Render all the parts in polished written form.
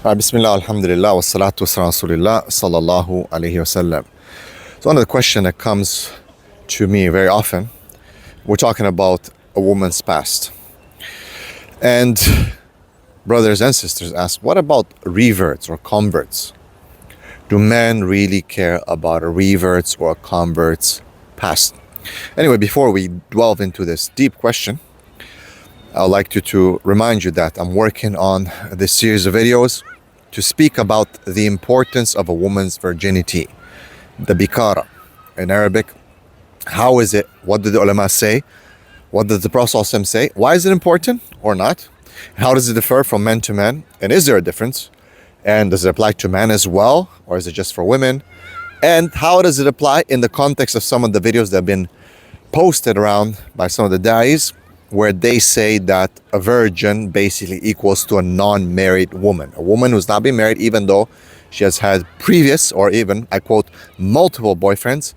Bismillah, alhamdulillah, wa salatu wa salam rasulillah, sallallahu alayhi wasallam. So one of the questions that comes to me very often, we're talking about a woman's past. And brothers and sisters ask, what about reverts or converts? Do men really care about a revert's or a convert's past? Anyway, before we delve into this deep question, I'd like to remind you that I'm working on this series of videos to speak about the importance of a woman's virginity, the bikara in Arabic. How is it? What did the ulama say? What did the Prophet ﷺ say? Why is it important or not? How does it differ from men to men? And is there a difference? And does it apply to men as well? Or is it just for women? And how does it apply in the context of some of the videos that have been posted around by some of the da'is, where they say that a virgin basically equals to a non-married woman. A woman who's not been married, even though she has had previous, or even, I quote, multiple boyfriends,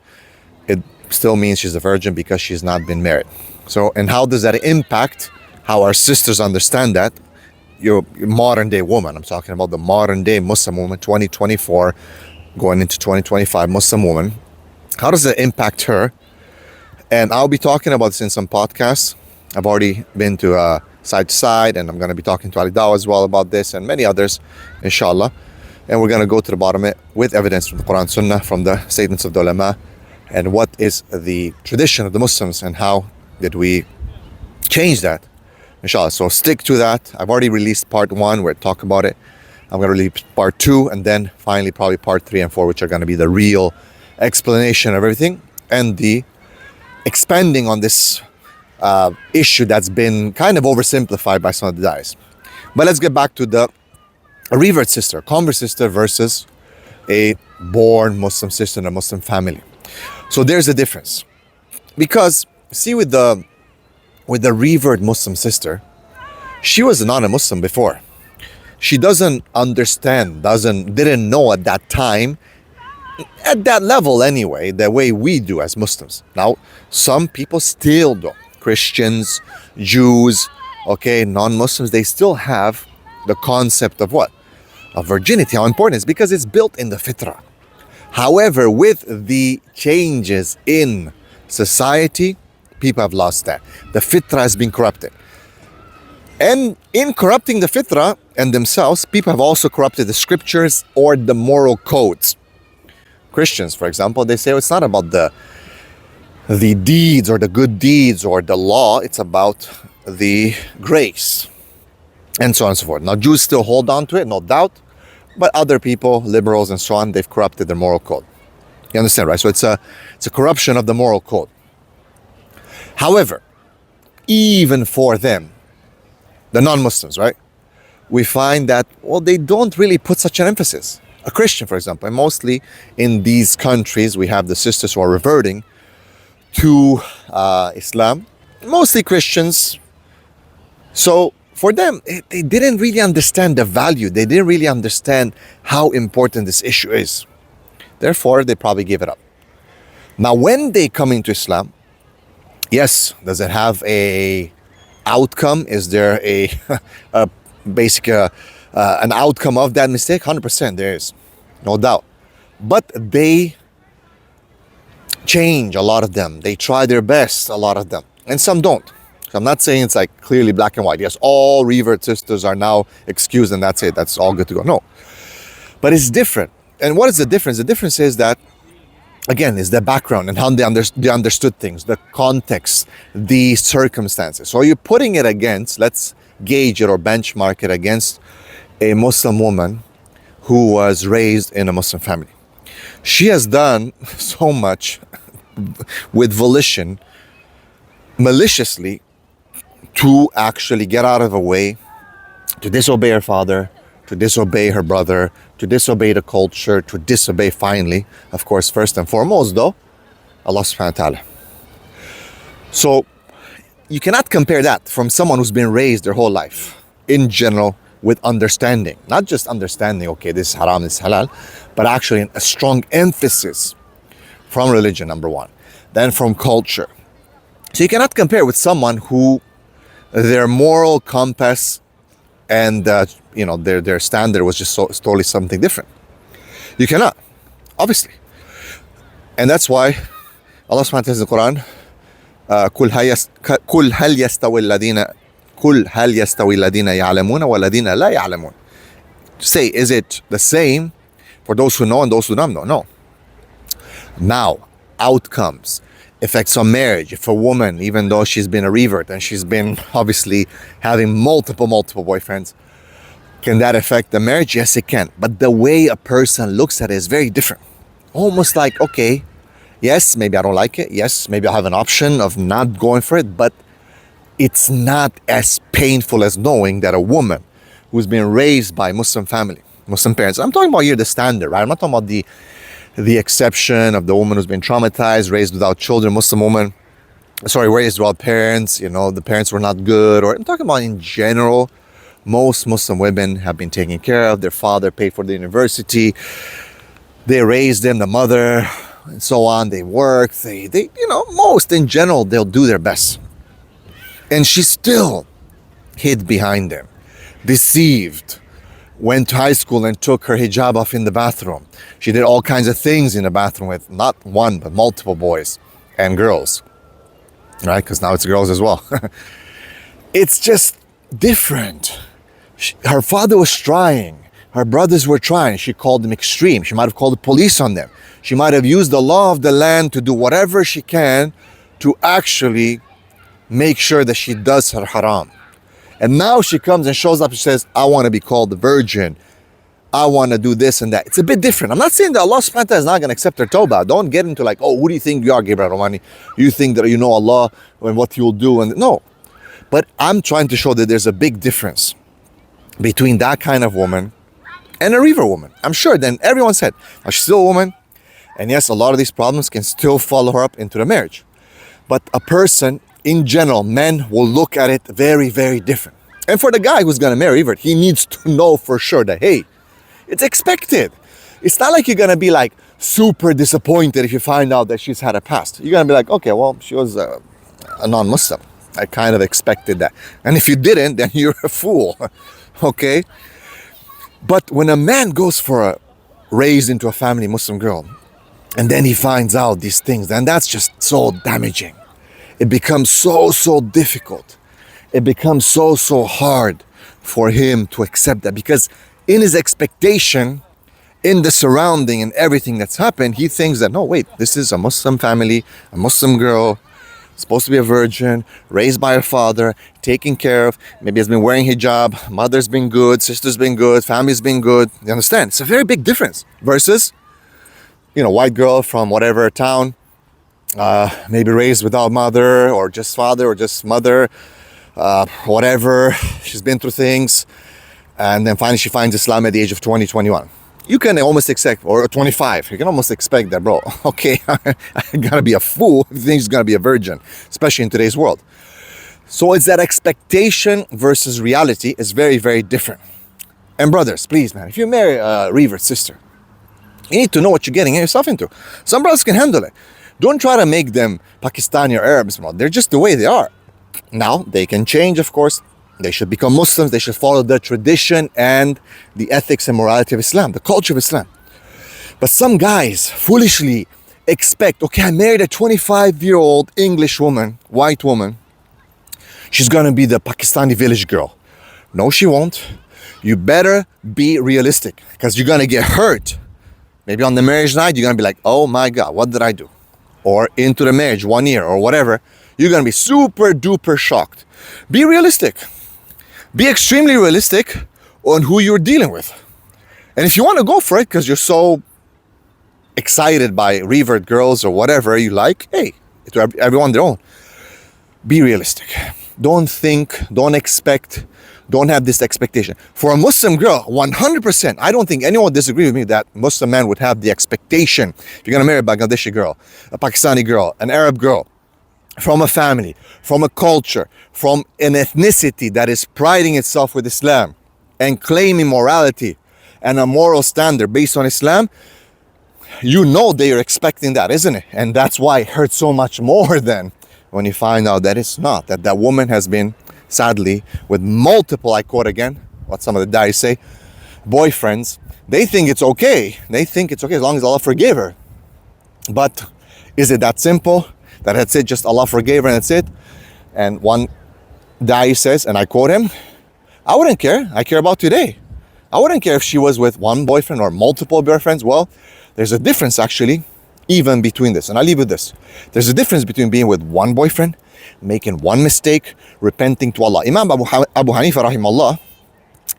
it still means she's a virgin because she's not been married. So, and how does that impact how our sisters understand that? Your modern day woman, I'm talking about the modern day Muslim woman, 2024, going into 2025 Muslim woman. How does that impact her? And I'll be talking about this in some podcasts. I've already been to Side to Side, and I'm going to be talking to Ali Dawa as well about this and many others, inshallah. And we're going to go to the bottom of it with evidence from the Quran Sunnah, from the statements of the ulama, and what is the tradition of the Muslims and how did we change that, inshallah. So stick to that. I've already released part 1 where I talk about it. I'm going to release part 2, and then finally probably part 3 and 4, which are going to be the real explanation of everything and the expanding on this issue that's been kind of oversimplified by some of the guys. But let's get back to the revert sister, convert sister versus a born Muslim sister in a Muslim family. So there's a difference, because see, with the revert Muslim sister, she was not a Muslim before. She doesn't understand, didn't know at that time, at that level anyway, the way we do as Muslims. Now, some people still don't. Christians, Jews, okay, non-Muslims, they still have the concept of what? Of virginity. How important it is, because it's built in the fitrah. However, with the changes in society, people have lost that. The fitrah has been corrupted. And in corrupting the fitrah and themselves, people have also corrupted the scriptures or the moral codes. Christians, for example, they say, it's not about the deeds or the good deeds or the law, it's about the grace, and so on and so forth. Now, Jews still hold on to it, no doubt, but other people, liberals and so on, they've corrupted their moral code. You understand, right? So it's a corruption of the moral code. However, even for them, the non-Muslims, right, we find that, well, they don't really put such an emphasis. A Christian, for example, and mostly in these countries, we have the sisters who are reverting to Islam, mostly Christians. So for them, they didn't really understand the value. They didn't really understand how important this issue is. Therefore, they probably give it up. Now, when they come into Islam, yes, does it have a outcome? Is there a basic an outcome of that mistake? 100% there is, no doubt. But they change, a lot of them. They try their best, a lot of them. And some don't. So I'm not saying it's like clearly black and white. Yes, all revert sisters are now excused and that's it. That's all good to go. No. But it's different. And what is the difference? The difference is that, again, is the background and how they understood things, the context, the circumstances. So you're putting it against, let's gauge it or benchmark it against a Muslim woman who was raised in a Muslim family. She has done so much with volition, maliciously, to actually get out of her way, to disobey her father, to disobey her brother, to disobey the culture, to disobey finally, of course, first and foremost though, Allah subhanahu wa ta'ala. So you cannot compare that from someone who's been raised their whole life, in general, with understanding. Not just understanding, okay, this is haram, this is halal, but actually a strong emphasis from religion, number one, then from culture. So you cannot compare with someone who their moral compass and their standard was just totally something different. You cannot, obviously. And that's why Allah subhanahu wa ta'ala says in the Quran, كل هل يستوي الذين يعلمون والذين لا يعلمون. Say, is it the same for those who know and those who don't know? No. Now, outcomes, effects on marriage. If a woman, even though she's been a revert and she's been obviously having multiple boyfriends, can that affect the marriage? Yes, it can. But the way a person looks at it is very different. Almost like, okay, yes, maybe I don't like it. Yes, maybe I have an option of not going for it, but it's not as painful as knowing that a woman who's been raised by Muslim family, Muslim parents. I'm talking about here the standard, right? I'm not talking about the exception of the woman who's been traumatized, raised without children, Muslim woman, raised without parents, the parents were not good. Or I'm talking about in general, most Muslim women have been taken care of. Their father paid for the university. They raised them, the mother, and so on. They work. They most in general, they'll do their best. And she still hid behind them, deceived, went to high school and took her hijab off in the bathroom. She did all kinds of things in the bathroom with not one, but multiple boys and girls, right? Because now it's girls as well. It's just different. Her father was trying. Her brothers were trying. She called them extreme. She might have called the police on them. She might have used the law of the land to do whatever she can to actually make sure that she does her haram. And now she comes and shows up and says, I want to be called the virgin. I want to do this and that. It's a bit different. I'm not saying that Allah subhanahu wa ta'ala is not going to accept her tawbah. Don't get into like, oh, who do you think you are, Gabriel Romani? You think that you know Allah and what you'll do. And no. But I'm trying to show that there's a big difference between that kind of woman and a reaver woman. I'm sure then everyone said, oh, she's still a woman. And yes, a lot of these problems can still follow her up into the marriage. But a person, in general, men will look at it very, very different. And for the guy who's going to marry revert, he needs to know for sure that, hey, it's expected. It's not like you're going to be like super disappointed if you find out that she's had a past. You're going to be like, okay, well, she was a non-Muslim. I kind of expected that. And if you didn't, then you're a fool. Okay? But when a man goes raised into a family Muslim girl, and then he finds out these things, then that's just so damaging. It becomes so difficult. It becomes so hard for him to accept that, because in his expectation, in the surrounding and everything that's happened, he thinks that, no, wait, this is a Muslim family, a Muslim girl, supposed to be a virgin, raised by her father, taken care of, maybe has been wearing hijab, mother's been good, sister's been good, family's been good. You understand? It's a very big difference versus, white girl from whatever town, maybe raised without mother or just father or just mother, whatever. She's been through things. And then finally she finds Islam at the age of 20, 21. You can almost expect, or 25, you can almost expect that, bro, okay, I gotta be a fool if you think she's gonna be a virgin, especially in today's world. So it's that expectation versus reality is very, very different. And brothers, please, man, if you marry a revert sister, you need to know what you're getting yourself into. Some brothers can handle it. Don't try to make them Pakistani or Arabs, bro. They're just the way they are. Now, they can change, of course. They should become Muslims. They should follow the tradition and the ethics and morality of Islam, the culture of Islam. But some guys foolishly expect, okay, I married a 25-year-old English woman, white woman. She's going to be the Pakistani village girl. No, she won't. You better be realistic, because you're going to get hurt. Maybe on the marriage night, you're going to be like, oh my God, what did I do? Or into the marriage, 1 year or whatever, you're going to be super duper shocked. Be realistic. Be extremely realistic on who you're dealing with. And if you want to go for it because you're so excited by revert girls or whatever you like, hey, to everyone their own. Be realistic. Don't think, don't expect, don't have this expectation. For a Muslim girl, 100%, I don't think anyone would disagree with me that Muslim man would have the expectation. If you're going to marry a Bangladeshi girl, a Pakistani girl, an Arab girl, from a family, from a culture, from an ethnicity that is priding itself with Islam and claiming morality and a moral standard based on Islam, you know they are expecting that, isn't it? And that's why it hurts so much more than when you find out that it's not, that that woman has been, sadly, with multiple, I quote again, what some of the dais say, boyfriends, they think it's okay. They think it's okay as long as Allah forgave her. But is it that simple? That's it, just Allah forgave her and that's it? And one dai says, and I quote him, I wouldn't care. I care about today. I wouldn't care if she was with one boyfriend or multiple boyfriends. Well, there's a difference actually, even between this. And I'll leave with this. There's a difference between being with one boyfriend, making one mistake, repenting to Allah. Imam Abu Hanifa rahimahullah,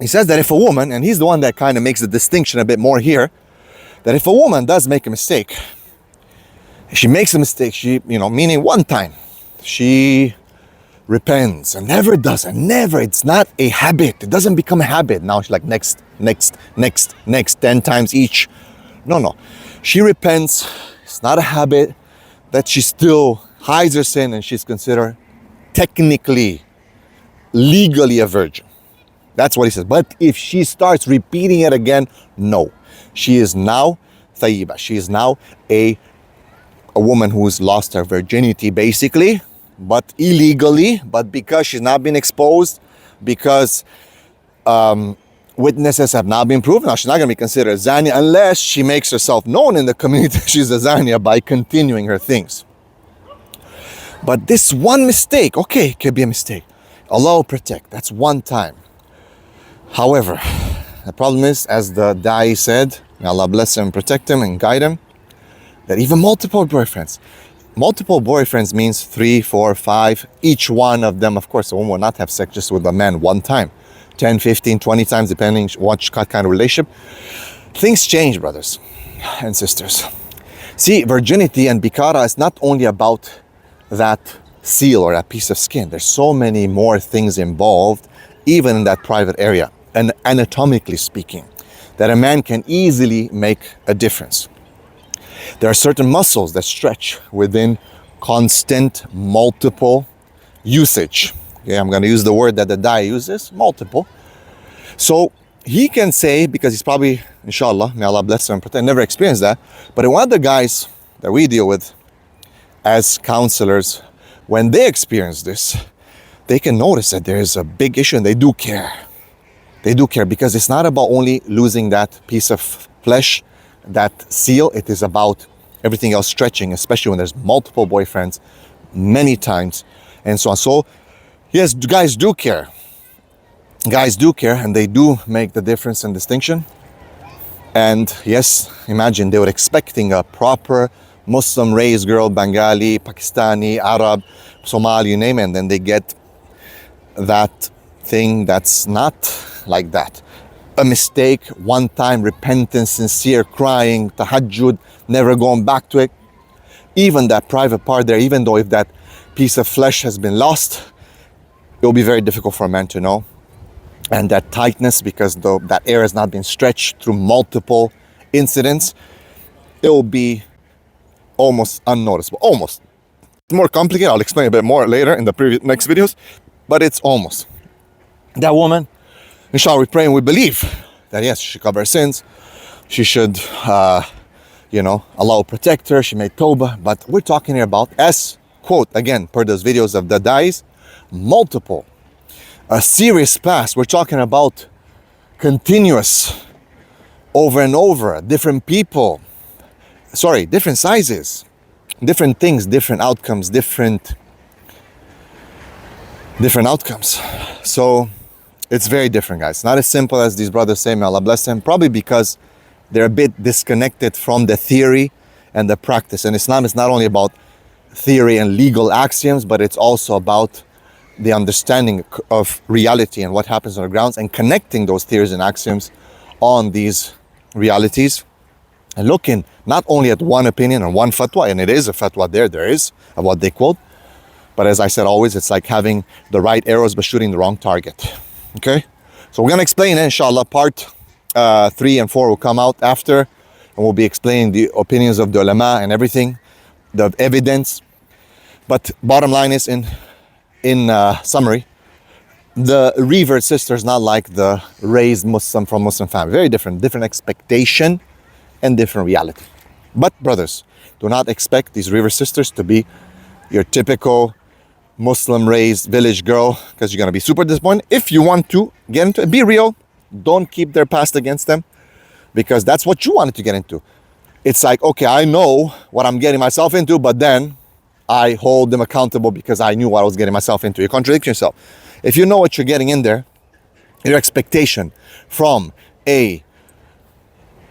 he says that if a woman, and he's the one that kind of makes the distinction a bit more here, that if a woman does make a mistake, she makes a mistake, meaning one time, she repents and never does, and never, it's not a habit. It doesn't become a habit. Now she's like next, 10 times each. No. She repents. It's not a habit that she still hides her sin and she's considered technically, legally a virgin. That's what he says. But if she starts repeating it again, no. She is now thayyiba. She is now a woman who's lost her virginity basically, but illegally, but because she's not been exposed, because witnesses have not been proven. Now she's not going to be considered a zania unless she makes herself known in the community she's a zania by continuing her things. But this one mistake, okay, it could be a mistake. Allah will protect. That's one time. However, the problem is, as the da'i said, may Allah bless him, protect him, and guide him, that even multiple boyfriends means 3, 4, 5. Each one of them, of course, a woman will not have sex just with a man one time. 10, 15, 20 times, depending what kind of relationship. Things change, brothers and sisters. See, virginity and bikara is not only about that seal or that piece of skin. There's so many more things involved, even in that private area, and anatomically speaking, that a man can easily make a difference. There are certain muscles that stretch within constant, multiple usage. Okay, I'm going to use the word that the da'i uses, multiple. So he can say, because he's probably, inshallah, may Allah bless him and protect, never experienced that. But one of the guys that we deal with as counselors, when they experience this, they can notice that there is a big issue and they do care. They do care because it's not about only losing that piece of flesh, that seal. It is about everything else stretching, especially when there's multiple boyfriends many times and so on. So yes, guys do care. Guys do care and they do make the difference and distinction. And yes, imagine they were expecting a proper Muslim raised girl, Bengali, Pakistani, Arab, Somali, you name it, and then they get that thing that's not like that. A mistake, one time, repentance, sincere crying, tahajjud, never going back to it. Even that private part there, even though if that piece of flesh has been lost, it will be very difficult for a man to know. And that tightness, because that air has not been stretched through multiple incidents, it will be almost unnoticeable. Almost. It's more complicated. I'll explain a bit more later in the next videos, but it's almost. That woman, inshallah, we pray and we believe that yes, she covered her sins. She should, Allah will protect her. She made tawbah. But we're talking here about, as quote again per those videos of the dais, multiple, a serious past. We're talking about continuous, over and over, different people. Different sizes, different things, different outcomes, different outcomes. So it's very different, guys. It's not as simple as these brothers say, may Allah bless them, probably because they're a bit disconnected from the theory and the practice. And Islam is not only about theory and legal axioms, but it's also about the understanding of reality and what happens on the grounds and connecting those theories and axioms on these realities. And looking not only at one opinion and one fatwa, and it is a fatwa there is of what they quote, but as I said always, it's like having the right arrows but shooting the wrong target. Okay? So we're going to explain, inshallah, part 3 and 4 will come out after, and we'll be explaining the opinions of the ulama and everything, the evidence. But bottom line is, in summary, the revert sister is not like the raised Muslim from Muslim family. Very different expectation and different reality. But brothers, do not expect these river sisters to be your typical Muslim raised village girl, because you're going to be super disappointed. If you want to get into it, be real. Don't keep their past against them, because that's what you wanted to get into. It's like, okay, I know what I'm getting myself into, but then I hold them accountable because I knew what I was getting myself into. You're contradicting yourself. If you know what you're getting in there, your expectation from a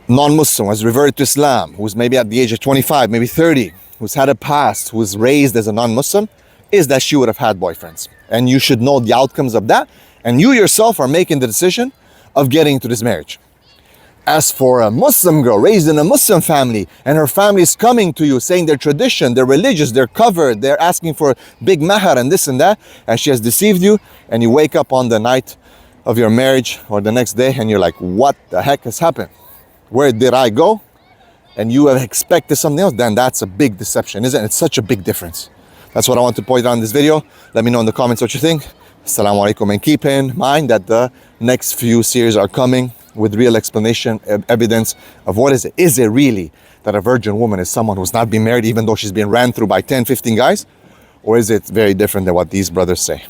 non-Muslim who has reverted to Islam, who's maybe at the age of 25, maybe 30, who's had a past, who's raised as a non-Muslim, is that she would have had boyfriends. And you should know the outcomes of that. And you yourself are making the decision of getting into this marriage. As for a Muslim girl raised in a Muslim family, and her family is coming to you saying their tradition, they're religious, they're covered, they're asking for big mahar and this and that, and she has deceived you, and you wake up on the night of your marriage or the next day and you're like, what the heck has happened? Where did I go? And you have expected something else, then that's a big deception, isn't it? It's such a big difference. That's what I want to point out in this video. Let me know in the comments what you think. Assalamu alaikum, and keep in mind that the next few series are coming with real explanation, evidence of what is it. Is it really that a virgin woman is someone who's not been married even though she's been ran through by 10, 15 guys? Or is it very different than what these brothers say?